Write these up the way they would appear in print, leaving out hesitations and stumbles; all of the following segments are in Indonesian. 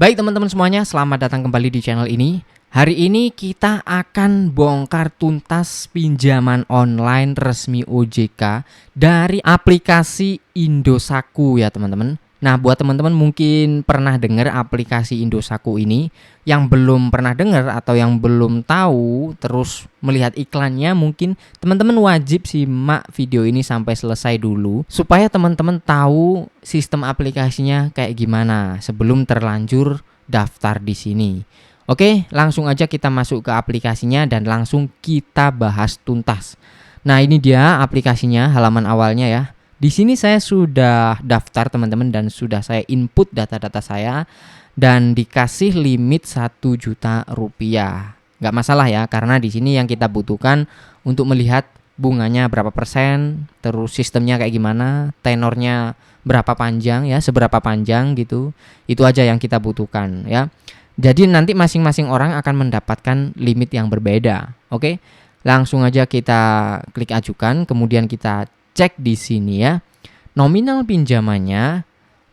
Baik teman-teman semuanya, selamat datang kembali di channel ini. Hari ini kita akan bongkar tuntas pinjaman online resmi OJK dari aplikasi Indosako ya teman-teman. Nah, buat teman-teman mungkin pernah dengar aplikasi Indosako ini. Yang belum pernah dengar atau yang belum tahu terus melihat iklannya, mungkin teman-teman wajib simak video ini sampai selesai dulu supaya teman-teman tahu sistem aplikasinya kayak gimana sebelum terlanjur daftar di sini. Oke, langsung aja kita masuk ke aplikasinya dan langsung kita bahas tuntas. Nah, ini dia aplikasinya, halaman awalnya ya. Di sini saya sudah daftar teman-teman dan sudah saya input data-data saya dan dikasih limit 1 juta rupiah. Nggak masalah ya, karena di sini yang kita butuhkan untuk melihat bunganya berapa persen, terus sistemnya kayak gimana, tenornya berapa panjang ya, seberapa panjang gitu. Itu aja yang kita butuhkan ya. Jadi nanti masing-masing orang akan mendapatkan limit yang berbeda. Oke. Langsung aja kita klik ajukan, kemudian kita cek di sini ya. Nominal pinjamannya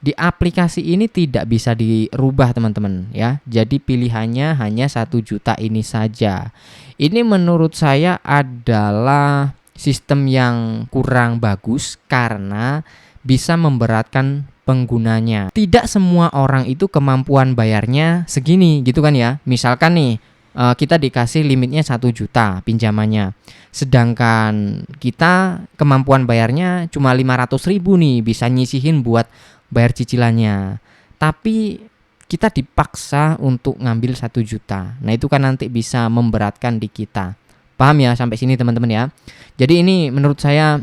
di aplikasi ini tidak bisa dirubah teman-teman ya. Jadi pilihannya hanya 1 juta ini saja. Ini menurut saya adalah sistem yang kurang bagus karena bisa memberatkan penggunanya. Tidak semua orang itu kemampuan bayarnya segini gitu kan ya. Misalkan nih kita dikasih limitnya 1 juta pinjamannya. Sedangkan kita kemampuan bayarnya cuma 500.000 nih, bisa nyisihin buat bayar cicilannya. Tapi kita dipaksa untuk ngambil 1 juta. Nah, itu kan nanti bisa memberatkan di kita. Paham ya sampai sini teman-teman ya. Jadi ini menurut saya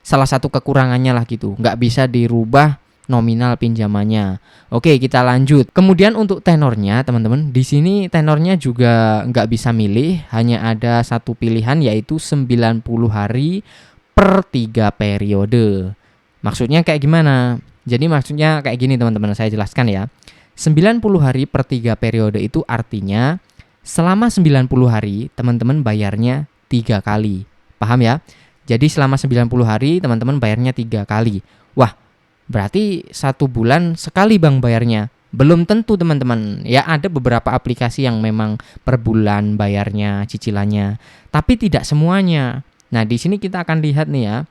salah satu kekurangannya lah gitu. Nggak bisa dirubah nominal pinjamannya. Oke, kita lanjut. Kemudian untuk tenornya teman-teman, di sini tenornya juga nggak bisa milih, hanya ada satu pilihan yaitu 90 hari per 3 periode. Maksudnya kayak gimana? Jadi maksudnya kayak gini teman-teman, saya jelaskan ya. 90 hari per 3 periode itu artinya selama 90 hari teman-teman bayarnya 3 kali. Paham ya? Jadi selama 90 hari teman-teman bayarnya 3 kali. Wah, berarti 1 bulan sekali bang bayarnya. Belum tentu teman-teman. Ya ada beberapa aplikasi yang memang per bulan bayarnya, cicilannya. Tapi tidak semuanya. Nah di sini kita akan lihat nih ya.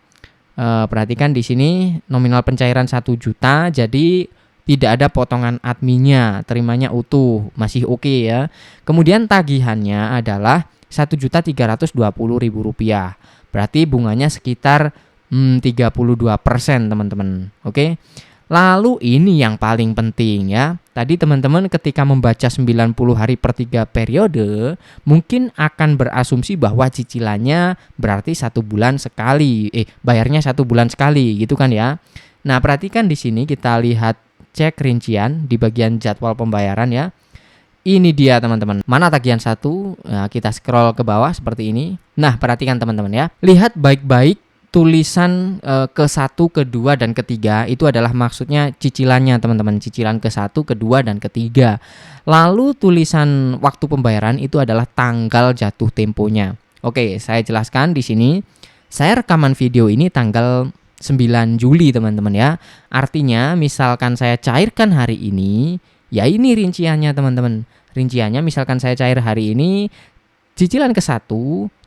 Perhatikan di sini nominal pencairan 1 juta. Jadi tidak ada potongan adminnya. Terimanya utuh. Masih oke ya. Kemudian tagihannya adalah Rp1.320.000. Berarti bunganya sekitar 32% teman-teman. Oke. Lalu ini yang paling penting ya. Tadi teman-teman ketika membaca 90 hari per 3 periode, mungkin akan berasumsi bahwa cicilannya berarti 1 bulan sekali. Bayarnya 1 bulan sekali gitu kan ya. Nah, perhatikan di sini kita lihat cek rincian di bagian jadwal pembayaran ya. Ini dia teman-teman. Mana tagihan 1? Nah, kita scroll ke bawah seperti ini. Nah, perhatikan teman-teman ya. Lihat baik-baik tulisan ke-1, ke-2, dan ke-3 itu adalah maksudnya cicilannya teman-teman. Cicilan ke-1, ke-2, dan ke-3. Lalu tulisan waktu pembayaran itu adalah tanggal jatuh temponya. Oke, saya jelaskan di sini. Saya rekaman video ini tanggal 9 Juli teman-teman ya. Artinya misalkan saya cairkan hari ini, ya ini rinciannya teman-teman. Rinciannya misalkan saya cair hari ini, cicilan ke-1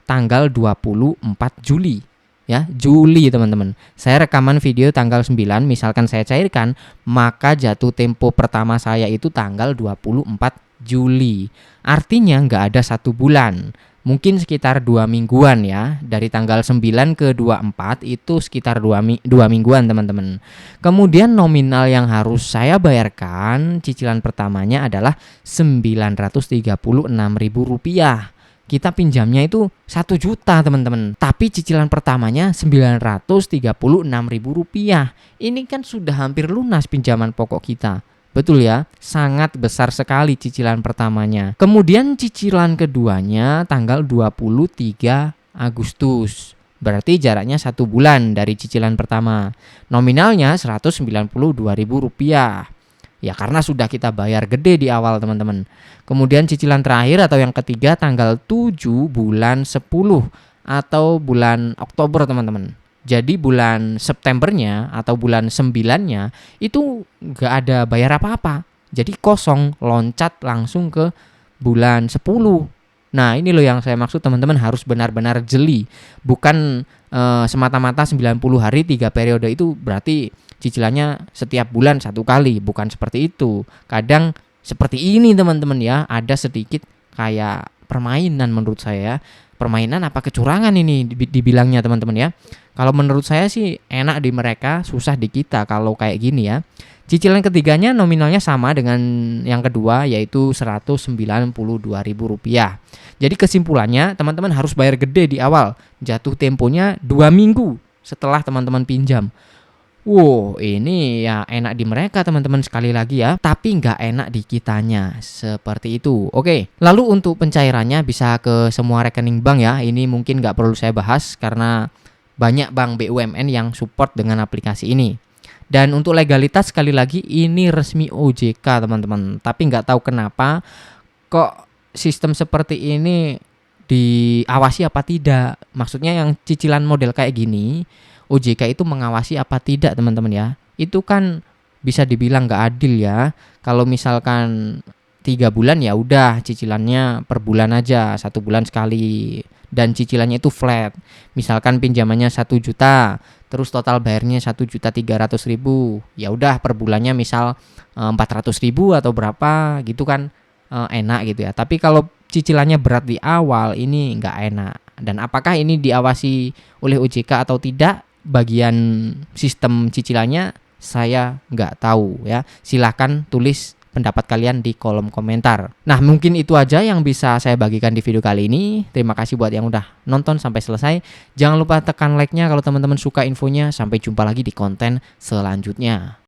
tanggal 24 Juli. Ya, Juli teman-teman. Saya rekaman video tanggal 9, misalkan saya cairkan, maka jatuh tempo pertama saya itu tanggal 24 Juli. Artinya nggak ada 1 bulan. Mungkin sekitar 2 mingguan ya. Dari tanggal 9 ke 24 itu sekitar 2 mingguan teman-teman. Kemudian nominal yang harus saya bayarkan cicilan pertamanya adalah Rp936.000. Kita pinjamnya itu 1 juta teman-teman. Tapi cicilan pertamanya Rp936.000. Ini kan sudah hampir lunas pinjaman pokok kita. Betul ya, sangat besar sekali cicilan pertamanya. Kemudian cicilan keduanya tanggal 23 Agustus. Berarti jaraknya 1 bulan dari cicilan pertama. Nominalnya Rp192.000. Ya karena sudah kita bayar gede di awal teman-teman. Kemudian cicilan terakhir atau yang ketiga tanggal 7 bulan 10 atau bulan Oktober teman-teman. Jadi bulan Septembernya atau bulan 9-nya itu nggak ada bayar apa-apa. Jadi kosong, loncat langsung ke bulan 10. Nah, ini loh yang saya maksud, teman-teman harus benar-benar jeli. Bukan semata-mata 90 hari 3 periode itu berarti cicilannya setiap bulan 1 kali. Bukan seperti itu. Kadang seperti ini teman-teman ya, ada sedikit kayak permainan menurut saya. Permainan apa kecurangan ini dibilangnya teman-teman ya. Kalau menurut saya sih enak di mereka, susah di kita kalau kayak gini ya. Cicilan ketiganya nominalnya sama dengan yang kedua, yaitu Rp192.000. Jadi kesimpulannya, teman-teman harus bayar gede di awal. Jatuh temponya 2 minggu setelah teman-teman pinjam. Wow, ini ya enak di mereka teman-teman, sekali lagi ya. Tapi nggak enak di kitanya, seperti itu. Oke, lalu untuk pencairannya bisa ke semua rekening bank ya. Ini mungkin nggak perlu saya bahas karena banyak bank BUMN yang support dengan aplikasi ini. Dan untuk legalitas, sekali lagi ini resmi OJK teman-teman. Tapi nggak tahu kenapa kok sistem seperti ini diawasi apa tidak. Maksudnya yang cicilan model kayak gini, OJK itu mengawasi apa tidak teman-teman ya. Itu kan bisa dibilang nggak adil ya. Kalau misalkan 3 bulan ya udah cicilannya per bulan aja, 1 bulan sekali. Dan cicilannya itu flat. Misalkan pinjamannya 1 juta, terus total bayarnya 1.300.000. Ya udah per bulannya misal 400.000 atau berapa gitu kan, enak gitu ya. Tapi kalau cicilannya berat di awal ini nggak enak. Dan apakah ini diawasi oleh OJK atau tidak, bagian sistem cicilannya saya nggak tahu ya. Silahkan tulis pendapat kalian di kolom komentar. Nah, mungkin itu aja yang bisa saya bagikan di video kali ini. Terima kasih buat yang udah nonton sampai selesai. Jangan lupa tekan like-nya kalau teman-teman suka infonya. Sampai jumpa lagi di konten selanjutnya.